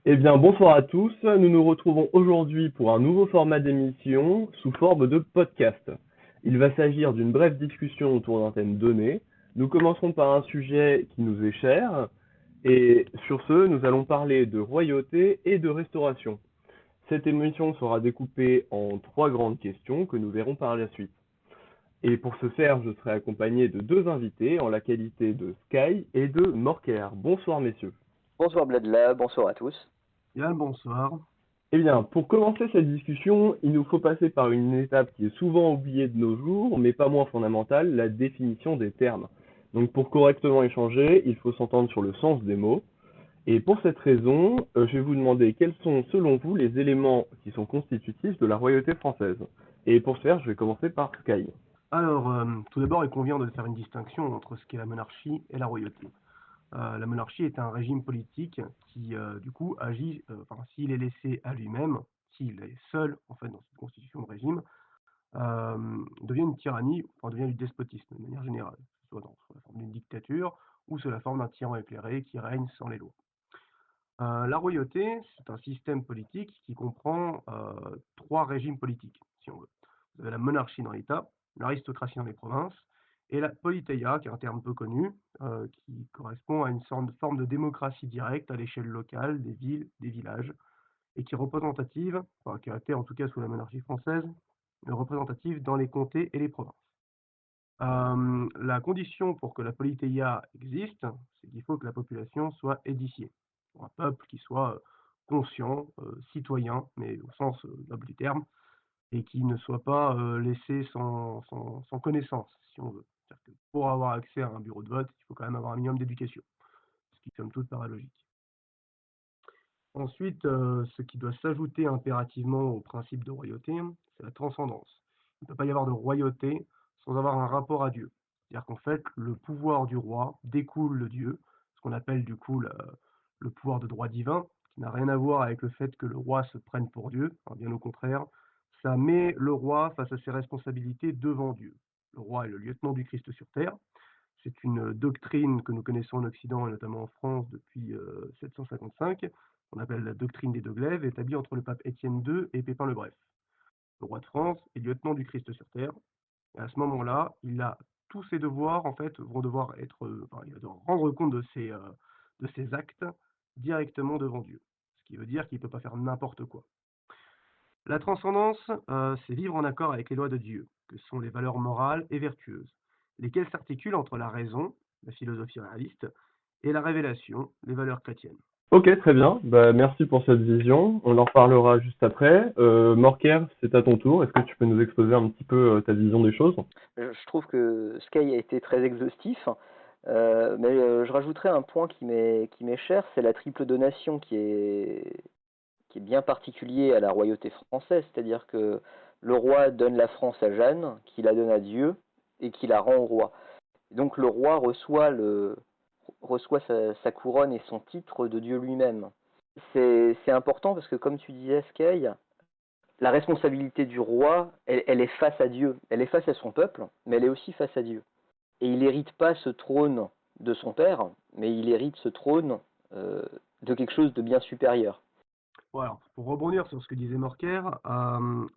Eh bien, bonsoir à tous. Nous nous retrouvons aujourd'hui pour un nouveau format d'émission sous forme de podcast. Il va s'agir d'une brève discussion autour d'un thème donné. Nous commencerons par un sujet qui nous est cher. Et sur ce, nous allons parler de royauté et de restauration. Cette émission sera découpée en trois grandes questions que nous verrons par la suite. Et pour ce faire, je serai accompagné de deux invités en la qualité de Sky et de Morker. Bonsoir messieurs. Bonsoir Bladela, bonsoir à tous. Bien, bonsoir. Eh bien, pour commencer cette discussion, il nous faut passer par une étape qui est souvent oubliée de nos jours, mais pas moins fondamentale, la définition des termes. Donc pour correctement échanger, il faut s'entendre sur le sens des mots. Et pour cette raison, je vais vous demander quels sont, selon vous, les éléments qui sont constitutifs de la royauté française. Et pour ce faire, je vais commencer par Sky. Alors, tout d'abord, il convient de faire une distinction entre ce qu'est la monarchie et la royauté. La monarchie est un régime politique qui, du coup, agit, enfin, s'il est laissé à lui-même, s'il est seul, en fait, dans cette constitution de régime, devient une tyrannie, enfin, devient du despotisme, de manière générale, soit sous la forme d'une dictature ou sous la forme d'un tyran éclairé qui règne sans les lois. La royauté, c'est un système politique qui comprend trois régimes politiques, si on veut. Vous avez la monarchie dans l'État, l'aristocratie dans les provinces, et la politeia, qui est un terme peu connu, qui correspond à une sorte de forme de démocratie directe à l'échelle locale, des villes, des villages, et qui est représentative, enfin, qui a été en tout cas sous la monarchie française, représentative dans les comtés et les provinces. La condition pour que la politeia existe, c'est qu'il faut que la population soit édifiée. Un peuple qui soit conscient, citoyen, mais au sens noble du terme, et qui ne soit pas laissé sans connaissance, si on veut. C'est-à-dire que pour avoir accès à un bureau de vote, il faut quand même avoir un minimum d'éducation, ce qui somme toute paraît logique. Ensuite, ce qui doit s'ajouter impérativement au principe de royauté, c'est la transcendance. Il ne peut pas y avoir de royauté sans avoir un rapport à Dieu. C'est-à-dire qu'en fait, le pouvoir du roi découle de Dieu, ce qu'on appelle du coup le pouvoir de droit divin, qui n'a rien à voir avec le fait que le roi se prenne pour Dieu, hein, bien au contraire. Ça met le roi face à ses responsabilités devant Dieu. Le roi est le lieutenant du Christ sur terre. C'est une doctrine que nous connaissons en Occident et notamment en France depuis 755, qu'on appelle la doctrine des deux glaives, établie entre le pape Étienne II et Pépin le Bref. Le roi de France est lieutenant du Christ sur terre, et à ce moment-là, il a tous ses devoirs, en fait, vont devoir être, enfin, il va devoir rendre compte de ses actes directement devant Dieu. Ce qui veut dire qu'il ne peut pas faire n'importe quoi. La transcendance, c'est vivre en accord avec les lois de Dieu, que sont les valeurs morales et vertueuses, lesquelles s'articulent entre la raison, la philosophie réaliste, et la révélation, les valeurs chrétiennes. Ok, très bien. Bah, merci pour cette vision. On en reparlera juste après. Morker, c'est à ton tour. Est-ce que tu peux nous exposer un petit peu ta vision des choses? Je trouve que Sky a été très exhaustif, mais je rajouterai un point qui m'est cher, c'est la triple donation qui est bien particulier à la royauté française, c'est-à-dire que le roi donne la France à Jeanne, qui la donne à Dieu et qui la rend au roi. Donc le roi reçoit sa couronne et son titre de Dieu lui-même. C'est important parce que, comme tu disais, Sky, la responsabilité du roi, elle est face à Dieu. Elle est face à son peuple, mais elle est aussi face à Dieu. Et il n'hérite pas ce trône de son père, mais il hérite ce trône euh, de quelque chose de bien supérieur. Voilà, pour rebondir sur ce que disait Morker,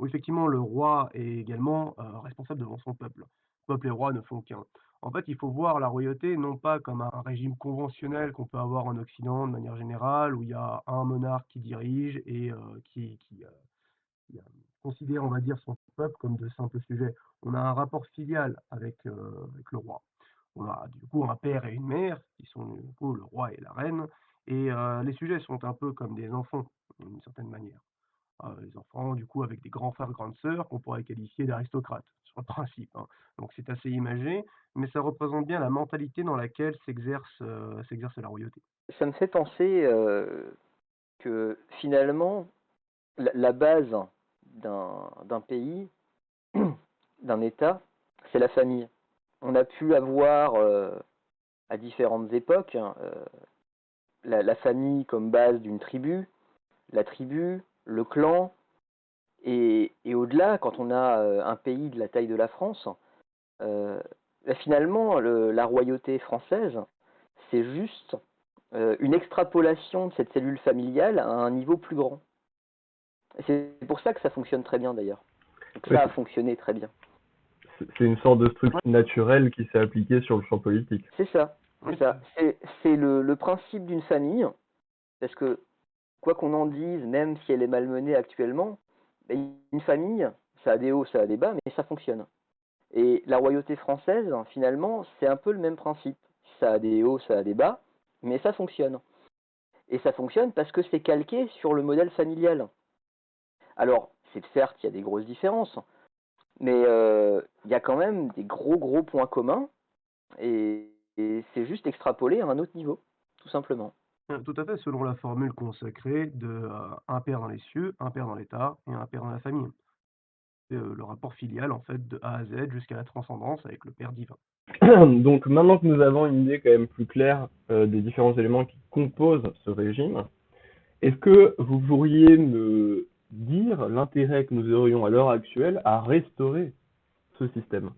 où effectivement le roi est également responsable devant son peuple. Peuple et roi ne font qu'un. En fait, il faut voir la royauté non pas comme un régime conventionnel qu'on peut avoir en Occident de manière générale, où il y a un monarque qui dirige et qui considère, on va dire, son peuple comme de simples sujets. On a un rapport filial avec le roi. On a du coup un père et une mère, qui sont du coup le roi et la reine, et les sujets sont un peu comme des enfants, d'une certaine manière. Les enfants, du coup, avec des grands frères, grandes sœurs, qu'on pourrait qualifier d'aristocrates, sur le principe, hein. Donc c'est assez imagé, mais ça représente bien la mentalité dans laquelle s'exerce la royauté. Ça me fait penser que finalement, la base d'un pays, d'un État, c'est la famille. On a pu avoir à différentes époques, hein, la famille comme base d'une tribu, la tribu, le clan, et au-delà, quand on a un pays de la taille de la France, euh, finalement, la royauté française, c'est juste une extrapolation de cette cellule familiale à un niveau plus grand. Et c'est pour ça que ça fonctionne très bien d'ailleurs. Donc Ouais, ça a fonctionné très bien. c'est une sorte de structure naturelle qui s'est appliquée sur le champ politique. C'est ça. Oui, C'est ça. C'est le principe d'une famille, parce que quoi qu'on en dise, même si elle est malmenée actuellement, ben, une famille, ça a des hauts, ça a des bas, mais ça fonctionne. Et la royauté française, finalement, c'est un peu le même principe. Ça a des hauts, ça a des bas, mais ça fonctionne. Et ça fonctionne parce que c'est calqué sur le modèle familial. Alors, c'est certes, il y a des grosses différences, mais il y a quand même des gros points communs, et c'est juste extrapolé à un autre niveau, tout simplement. Tout à fait, selon la formule consacrée de un père dans les cieux, un père dans l'État et un père dans la famille. C'est le rapport filial, en fait, de A à Z jusqu'à la transcendance avec le Père divin. Donc maintenant que nous avons une idée quand même plus claire des différents éléments qui composent ce régime, est-ce que vous pourriez me dire l'intérêt que nous aurions à l'heure actuelle à restaurer ce système?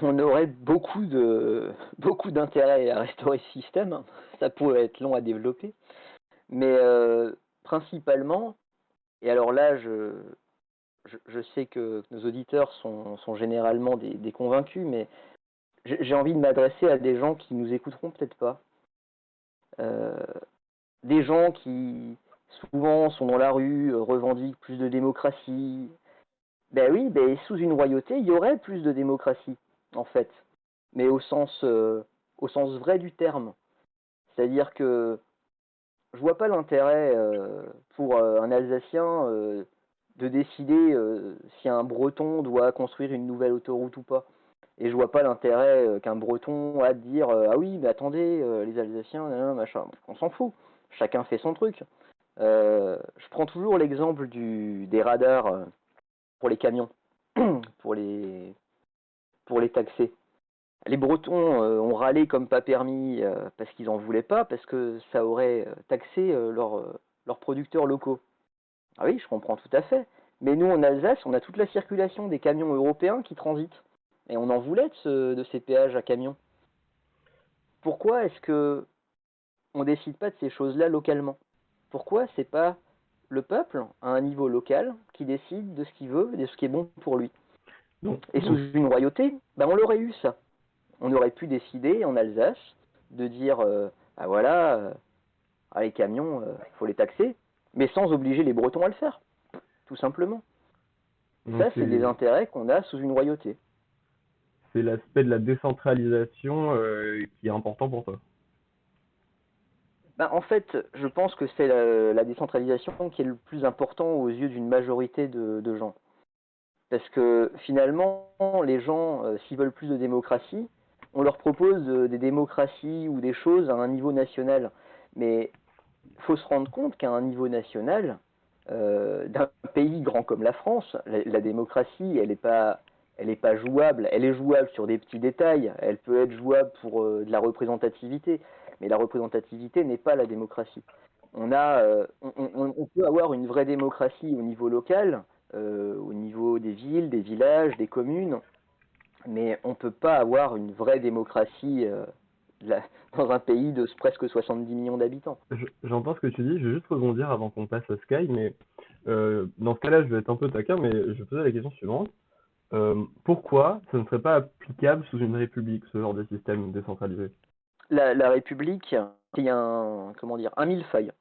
On aurait beaucoup d'intérêt à restaurer ce système. Ça pourrait être long à développer, mais principalement, et alors là, je sais que nos auditeurs sont généralement des convaincus, mais j'ai envie de m'adresser à des gens qui nous écouteront peut-être pas. Euh, des gens qui souvent sont dans la rue, revendiquent plus de démocratie. Ben oui, ben sous une royauté, il y aurait plus de démocratie, en fait, mais au sens vrai du terme. C'est-à-dire que je vois pas l'intérêt pour un Alsacien de décider si un Breton doit construire une nouvelle autoroute ou pas. Et je vois pas l'intérêt qu'un Breton a de dire ah oui, mais attendez, les Alsaciens, machin. On s'en fout. Chacun fait son truc. Je prends toujours l'exemple des radars pour les camions, pour les, pour les taxer. Les Bretons ont râlé comme pas permis parce qu'ils en voulaient pas, parce que ça aurait taxé leurs producteurs locaux. Ah oui, je comprends tout à fait. Mais nous, en Alsace, on a toute la circulation des camions européens qui transitent. Et on en voulait de ces péages à camions. Pourquoi est-ce que on décide pas de ces choses-là localement? Pourquoi c'est pas le peuple, à un niveau local, qui décide de ce qu'il veut et de ce qui est bon pour lui? Et sous une royauté, ben on l'aurait eu ça. On aurait pu décider en Alsace de dire ah voilà, les camions, faut les taxer, mais sans obliger les Bretons à le faire, tout simplement. Donc Ça, c'est des intérêts qu'on a sous une royauté. c'est l'aspect de la décentralisation qui est important pour toi. Ben, en fait, je pense que c'est la décentralisation qui est le plus important aux yeux d'une majorité de gens. Parce que finalement, les gens, s'ils veulent plus de démocratie, on leur propose des démocraties ou des choses à un niveau national. Mais il faut se rendre compte qu'à un niveau national, d'un pays grand comme la France, la démocratie, elle est pas jouable. Elle est jouable sur des petits détails. Elle peut être jouable pour de la représentativité. Mais la représentativité n'est pas la démocratie. On peut avoir une vraie démocratie au niveau local, au niveau des villes, des villages, des communes, mais on ne peut pas avoir une vraie démocratie dans un pays de presque 70 millions d'habitants. J'entends ce que tu dis, je vais juste rebondir avant qu'on passe à Sky, mais dans ce cas-là, je vais être un peu taquin, mais je vais poser la question suivante. Pourquoi ce ne serait pas applicable sous une république, ce genre de système décentralisé? La République, c'est un millefeuille.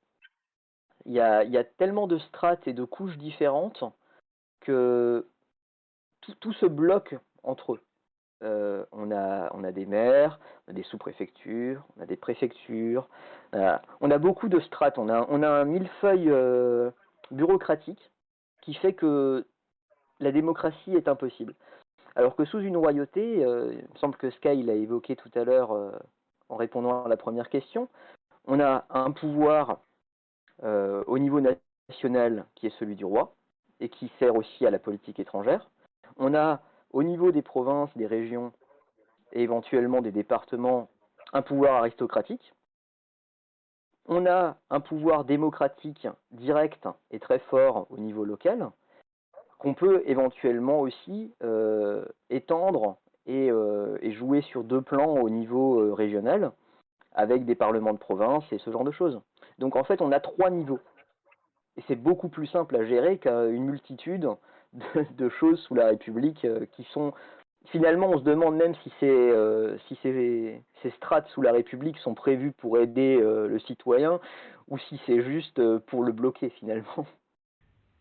Il y a tellement de strates et de couches différentes que tout se bloque entre eux. On a des maires, on a des sous-préfectures, on a des préfectures, on a beaucoup de strates, on a un millefeuille bureaucratique qui fait que la démocratie est impossible. Alors que sous une royauté, il me semble que Sky l'a évoqué tout à l'heure en répondant à la première question, on a un pouvoir au niveau national qui est celui du roi et qui sert aussi à la politique étrangère. On a au niveau des provinces, des régions et éventuellement des départements un pouvoir aristocratique. On a un pouvoir démocratique direct et très fort au niveau local qu'on peut éventuellement aussi étendre et jouer sur deux plans au niveau régional avec des parlements de province et ce genre de choses. Donc en fait, on a 3 niveaux. Et c'est beaucoup plus simple à gérer qu'une multitude de choses sous la République qui sont... Finalement, on se demande même si ces strates sous la République sont prévues pour aider le citoyen ou si c'est juste pour le bloquer finalement.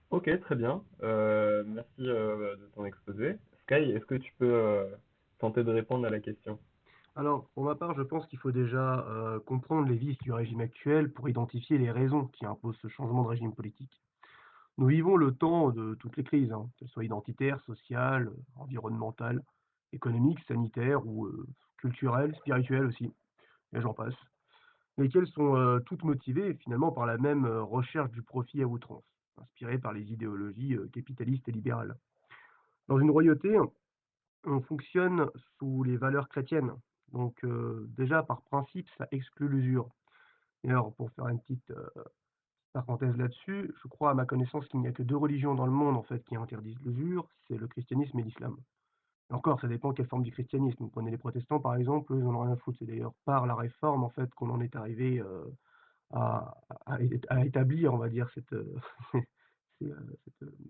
Ok, très bien. Merci de ton exposé. Sky, est-ce que tu peux tenter de répondre à la question? Alors, pour ma part, je pense qu'il faut déjà comprendre les vices du régime actuel pour identifier les raisons qui imposent ce changement de régime politique. Nous vivons le temps de toutes les crises, hein, qu'elles soient identitaires, sociales, environnementales, économiques, sanitaires ou culturelles, spirituelles aussi, et j'en passe, lesquelles sont toutes motivées finalement par la même recherche du profit à outrance, inspirée par les idéologies capitalistes et libérales. Dans une royauté, on fonctionne sous les valeurs chrétiennes, donc déjà par principe, ça exclut l'usure. D'ailleurs, pour faire une petite parenthèse là-dessus, je crois à ma connaissance qu'il n'y a que deux religions dans le monde en fait qui interdisent l'usure, c'est le christianisme et l'islam. Et encore, ça dépend quelle forme du christianisme. Vous prenez les protestants par exemple, eux, ils en ont rien à foutre. C'est d'ailleurs par la réforme en fait qu'on en est arrivé à établir, on va dire,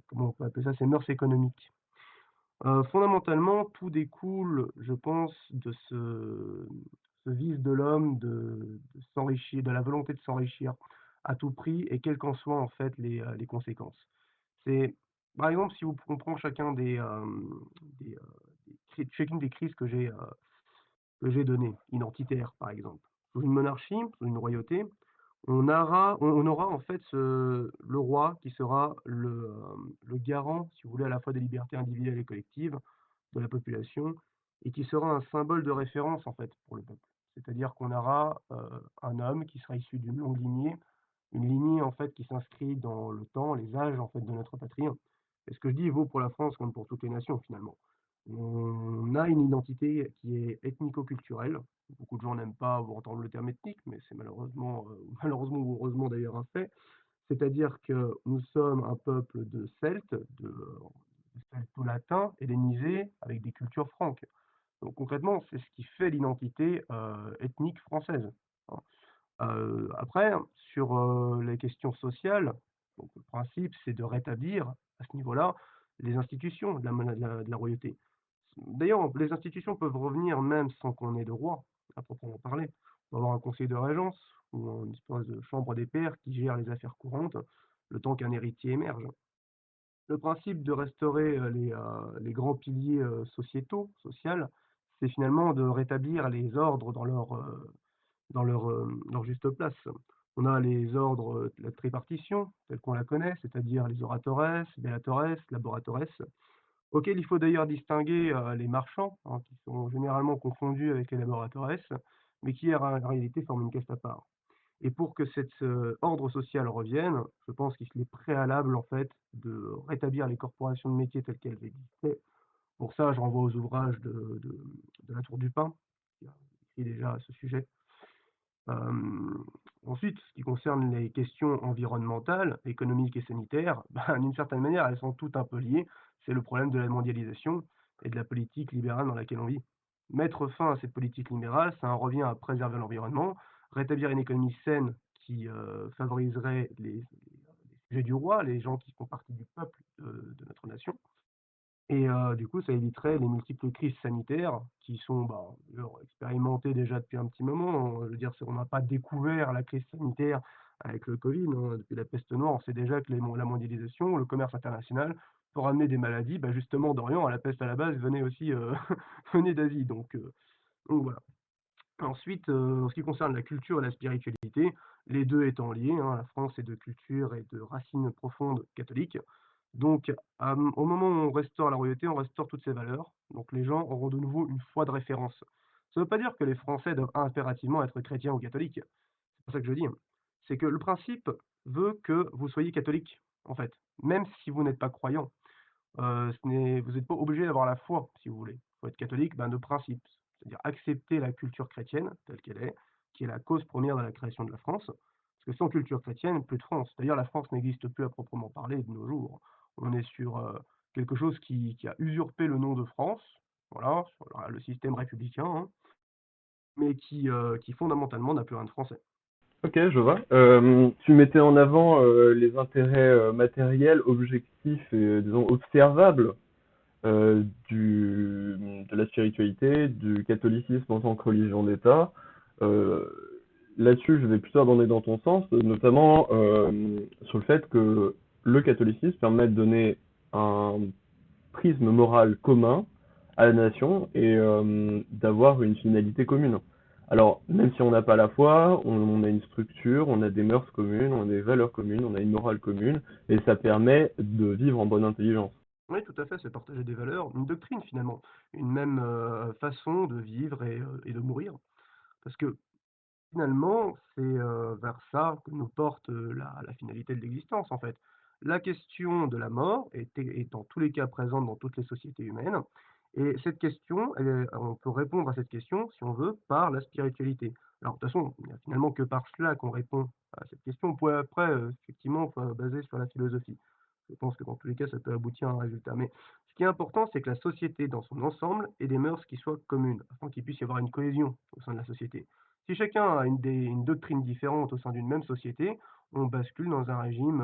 comment on peut appeler ça, ces mœurs économiques. Fondamentalement, tout découle, je pense, de ce vice de l'homme de s'enrichir, de la volonté de s'enrichir à tout prix et quelles qu'en soient en fait les conséquences. C'est, par exemple, si on prend des, chacune des crises que j'ai données, identitaires par exemple, sous une monarchie, sous une royauté, on aura en fait le roi qui sera le garant, si vous voulez, à la fois des libertés individuelles et collectives de la population et qui sera un symbole de référence en fait pour le peuple. C'est-à-dire qu'on aura un homme qui sera issu d'une longue lignée, une lignée en fait qui s'inscrit dans le temps, les âges en fait de notre patrie. Et ce que je dis vaut pour la France comme pour toutes les nations finalement. On a une identité qui est ethnico-culturelle. Beaucoup de gens n'aiment pas entendre le terme ethnique, mais c'est malheureusement, malheureusement ou heureusement d'ailleurs un fait. C'est-à-dire que nous sommes un peuple de Celtes, de Celto-latins, hellénisés, avec des cultures franques. Donc concrètement, c'est ce qui fait l'identité ethnique française, hein. Après, sur les questions sociales, donc le principe, c'est de rétablir à ce niveau-là les institutions de la royauté. D'ailleurs, les institutions peuvent revenir même sans qu'on ait de roi, à proprement parler. On va avoir un conseil de régence ou une espèce de chambre des pairs qui gère les affaires courantes le temps qu'un héritier émerge. Le principe de restaurer les grands piliers sociétaux, sociaux, c'est finalement de rétablir les ordres dans leur juste place. On a les ordres de la tripartition, telle qu'on la connaît, c'est-à-dire les oratores, bellatores, laboratores, auxquels il faut d'ailleurs distinguer les marchands, hein, qui sont généralement confondus avec les laboratores, mais qui en réalité forment une caste à part. Et pour que cet ordre social revienne, je pense qu'il est préalable en fait de rétablir les corporations de métiers telles qu'elles existaient. Pour ça, je renvoie aux ouvrages de la Tour du Pin, qui a écrit déjà à ce sujet. Euh, Ensuite, ce qui concerne les questions environnementales, économiques et sanitaires, ben, d'une certaine manière, elles sont toutes un peu liées. C'est le problème de la mondialisation et de la politique libérale dans laquelle on vit. Mettre fin à cette politique libérale, ça en revient à préserver l'environnement, rétablir une économie saine qui favoriserait les sujets du roi, les gens qui font partie du peuple de notre nation, et du coup, ça éviterait les multiples crises sanitaires qui sont, bah, d'ailleurs expérimentées déjà depuis un petit moment. Je veux dire, on n'a pas découvert la crise sanitaire avec le Covid, hein. Depuis la peste noire, on sait déjà que la mondialisation, le commerce international peut ramener des maladies. Bah, justement, d'Orient, la peste à la base venait aussi venait d'Asie. Donc voilà. Ensuite, en ce qui concerne la culture et la spiritualité, les deux étant liés, hein, la France est de culture et de racines profondes catholiques. Donc, au moment où on restaure la royauté, on restaure toutes ces valeurs. Donc, les gens auront de nouveau une foi de référence. Ça ne veut pas dire que les Français doivent impérativement être chrétiens ou catholiques. C'est pas ça que je dis. C'est que le principe veut que vous soyez catholique, en fait, même si vous n'êtes pas croyant. Vous n'êtes pas obligé d'avoir la foi, si vous voulez. Il faut être catholique, ben, de principe, c'est-à-dire accepter la culture chrétienne telle qu'elle est, qui est la cause première de la création de la France. Parce que sans culture chrétienne, plus de France. D'ailleurs, la France n'existe plus à proprement parler de nos jours. On est sur quelque chose qui a usurpé le nom de France, voilà, sur le système républicain, hein. mais qui fondamentalement n'a plus rien de français. Ok, je vois. Tu mettais en avant les intérêts matériels, objectifs et disons observables de la spiritualité, du catholicisme en tant que religion d'État. Euh, Là-dessus, je vais plutôt abonder dans ton sens, notamment sur le fait que le catholicisme permet de donner un prisme moral commun à la nation et d'avoir une finalité commune. Alors, même si on n'a pas la foi, on a une structure, on a des mœurs communes, on a des valeurs communes, on a une morale commune, et ça permet de vivre en bonne intelligence. Oui, tout à fait, c'est partager des valeurs, une doctrine finalement, une même façon de vivre et de mourir. Parce que finalement, c'est vers ça que nous porte la finalité de l'existence en fait. La question de la mort est dans tous les cas présente dans toutes les sociétés humaines. Et cette question, on peut répondre à cette question, si on veut, par la spiritualité. Alors, de toute façon, il n'y a finalement que par cela qu'on répond à cette question. On pourrait après, effectivement, baser sur la philosophie. Je pense que dans tous les cas, ça peut aboutir à un résultat. Mais ce qui est important, c'est que la société, dans son ensemble, ait des mœurs qui soient communes, afin qu'il puisse y avoir une cohésion au sein de la société. Si chacun a une doctrine différente au sein d'une même société, on bascule dans un régime,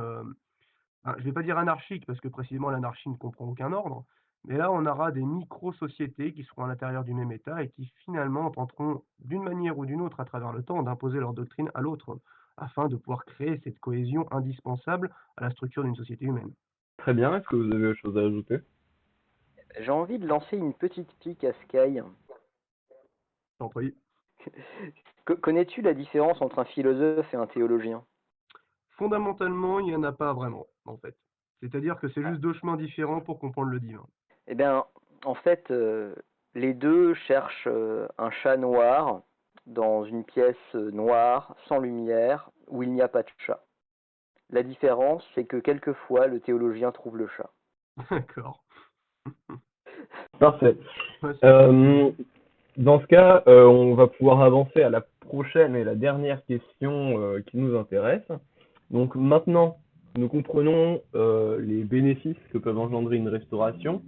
je ne vais pas dire anarchique, parce que précisément l'anarchie ne comprend aucun ordre, mais là on aura des micro-sociétés qui seront à l'intérieur du même État et qui finalement tenteront d'une manière ou d'une autre à travers le temps d'imposer leur doctrine à l'autre, afin de pouvoir créer cette cohésion indispensable à la structure d'une société humaine. Très bien, est-ce que vous avez autre chose à ajouter? J'ai envie de lancer une petite pique à Sky. T'en prie. Connais-tu la différence entre un philosophe et un théologien? Fondamentalement, il n'y en a pas vraiment, en fait. C'est-à-dire que c'est juste deux chemins différents pour comprendre le divin. Eh bien, en fait, les deux cherchent un chat noir dans une pièce noire, sans lumière, où il n'y a pas de chat. La différence, c'est que quelquefois, le théologien trouve le chat. D'accord. Parfait. Ouais, Euh, Dans ce cas, on va pouvoir avancer à la prochaine et la dernière question qui nous intéresse. Donc maintenant, nous comprenons les bénéfices que peuvent engendrer une restauration.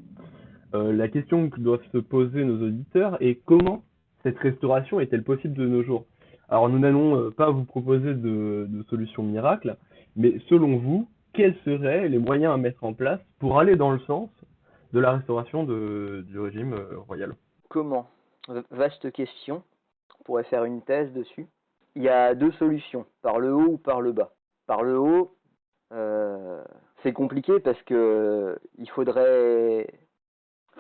La question que doivent se poser nos auditeurs est comment cette restauration est-elle possible de nos jours? Alors nous n'allons pas vous proposer de solutions miracles, mais selon vous, quels seraient les moyens à mettre en place pour aller dans le sens de la restauration du régime royal? Comment? Vaste question. On pourrait faire une thèse dessus. Il y a deux solutions, par le haut ou par le bas. Par le haut, euh, c'est compliqué parce que il faudrait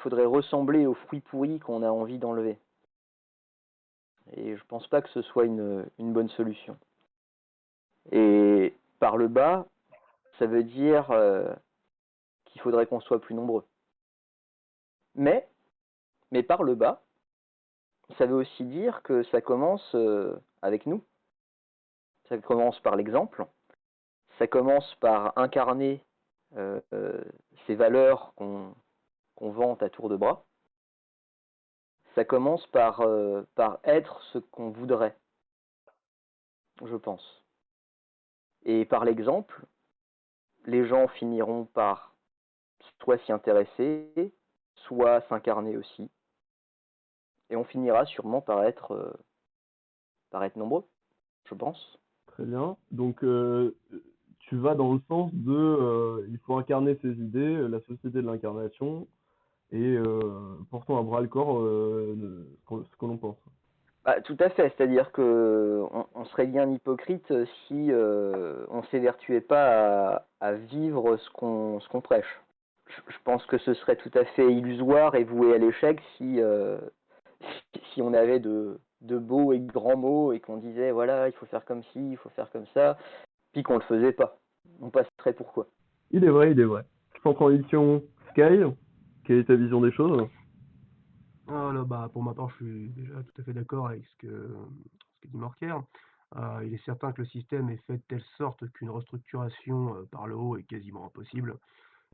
ressembler aux fruits pourris qu'on a envie d'enlever. Et je pense pas que ce soit une bonne solution. Et par le bas, ça veut dire qu'il faudrait qu'on soit plus nombreux. Mais, mais par le bas, ça veut aussi dire que ça commence avec nous. Ça commence par l'exemple. Ça commence par incarner ces valeurs qu'on vante à tour de bras. Ça commence par être ce qu'on voudrait, je pense. Et par l'exemple, les gens finiront par soit s'y intéresser, soit s'incarner aussi. Et on finira sûrement par être nombreux, je pense. Très bien. Donc, tu vas dans le sens de, il faut incarner ses idées, la société de l'incarnation, et portons à bras le corps ce que l'on pense. Bah, tout à fait, c'est-à-dire que on serait bien hypocrite si on s'évertuait pas à vivre ce qu'on prêche. Je pense que ce serait tout à fait illusoire et voué à l'échec si on avait de beaux et grands mots et qu'on disait voilà, il faut faire comme ci, il faut faire comme ça, puis qu'on le faisait pas. On passerait pour quoi? Il est vrai, il est vrai. Sans transition, Sky, quelle est ta vision des choses? Ah là, bah, pour ma part, je suis déjà tout à fait d'accord avec ce que dit Morker. Il est certain que le système est fait de telle sorte qu'une restructuration par le haut est quasiment impossible.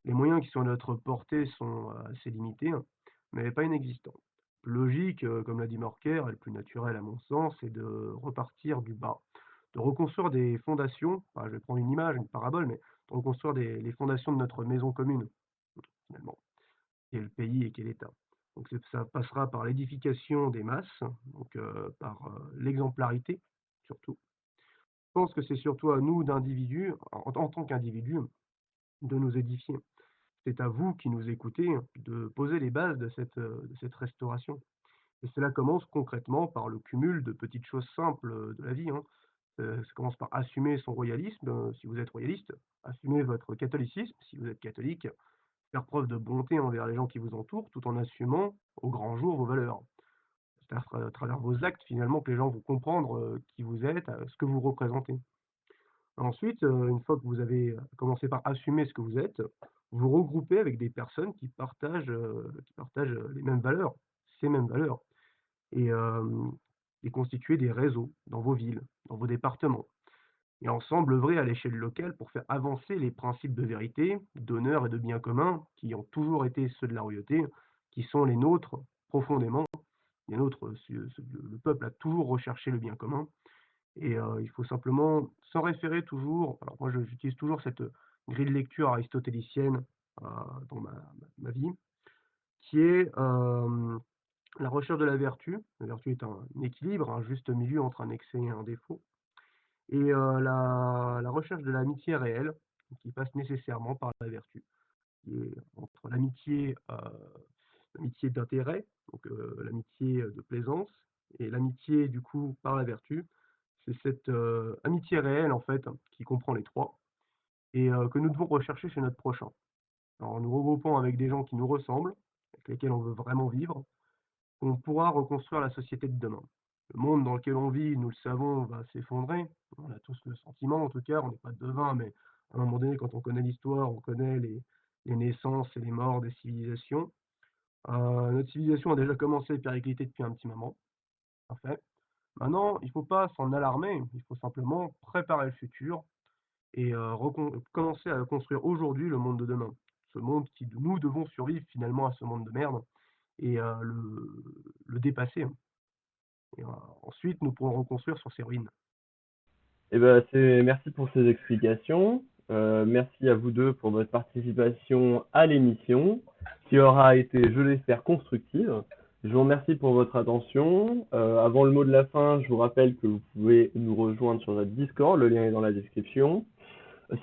Les moyens qui sont à notre portée sont assez limités, hein, mais pas inexistants. Logique, comme l'a dit Morker, et le plus naturel à mon sens, c'est de repartir du bas, de reconstruire des fondations, enfin, je vais prendre une image, une parabole, mais de reconstruire les fondations de notre maison commune, finalement, qui est le pays et qui est l'État. Donc ça passera par l'édification des masses, donc par l'exemplarité surtout. Je pense que c'est surtout à nous d'individus, en tant qu'individus, de nous édifier. C'est à vous qui nous écoutez de poser les bases de cette restauration. Et cela commence concrètement par le cumul de petites choses simples de la vie, hein. Ça commence par assumer son royalisme, si vous êtes royaliste, assumer votre catholicisme, si vous êtes catholique, faire preuve de bonté envers les gens qui vous entourent, tout en assumant au grand jour vos valeurs. C'est à travers vos actes, finalement, que les gens vont comprendre qui vous êtes, ce que vous représentez. Ensuite, une fois que vous avez commencé par assumer ce que vous êtes, vous regroupez avec des personnes qui partagent les mêmes valeurs, ces mêmes valeurs, et, et constituer des réseaux dans vos villes, dans vos départements. Et ensemble, œuvrer à l'échelle locale pour faire avancer les principes de vérité, d'honneur et de bien commun qui ont toujours été ceux de la royauté, qui sont les nôtres profondément. Les nôtres, le peuple a toujours recherché le bien commun. Et il faut simplement s'en référer toujours. Alors moi, j'utilise toujours cette grille de lecture aristotélicienne dans ma vie, qui est la recherche de la vertu. La vertu est un équilibre, un juste milieu entre un excès et un défaut. Et la recherche de l'amitié réelle, qui passe nécessairement par la vertu, qui est entre l'amitié d'intérêt, donc l'amitié de plaisance, et l'amitié du coup par la vertu. C'est cette amitié réelle en fait qui comprend les trois et que nous devons rechercher chez notre prochain. Alors, en nous regroupant avec des gens qui nous ressemblent, avec lesquels on veut vraiment vivre, on pourra reconstruire la société de demain. Le monde dans lequel on vit, nous le savons, va s'effondrer. On a tous le sentiment, en tout cas, on n'est pas devin, mais à un moment donné, quand on connaît l'histoire, on connaît les naissances et les morts des civilisations. Notre civilisation a déjà commencé à péricliter depuis un petit moment, en fait. Maintenant, il ne faut pas s'en alarmer, il faut simplement préparer le futur et commencer à construire aujourd'hui le monde de demain. Ce monde qui nous devons survivre finalement à ce monde de merde et le dépasser, hein. Et ensuite, nous pourrons reconstruire sur ces ruines. Eh ben, merci pour ces explications. Merci à vous deux pour votre participation à l'émission, qui aura été, je l'espère, constructive. Je vous remercie pour votre attention. Avant le mot de la fin, je vous rappelle que vous pouvez nous rejoindre sur notre Discord, le lien est dans la description.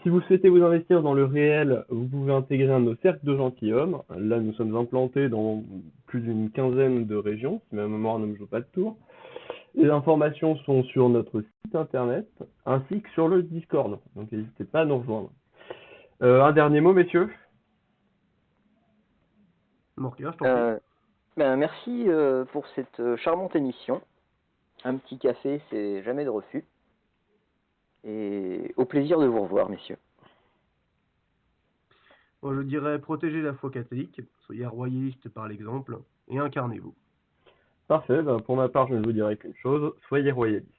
Si vous souhaitez vous investir dans le réel, vous pouvez intégrer un de nos cercles de gentilshommes. Là, nous sommes implantés dans plus d'une quinzaine de régions, si ma mémoire ne me joue pas de tour. Les informations sont sur notre site internet ainsi que sur le Discord, donc n'hésitez pas à nous rejoindre. Un dernier mot, messieurs? Morkia, je t'en prie. Merci pour cette charmante émission. Un petit café, c'est jamais de refus. Et au plaisir de vous revoir, messieurs. Moi, je dirais protégez la foi catholique, soyez royalistes par l'exemple et incarnez-vous. Parfait, pour ma part, je ne vous dirai qu'une chose, soyez royalistes.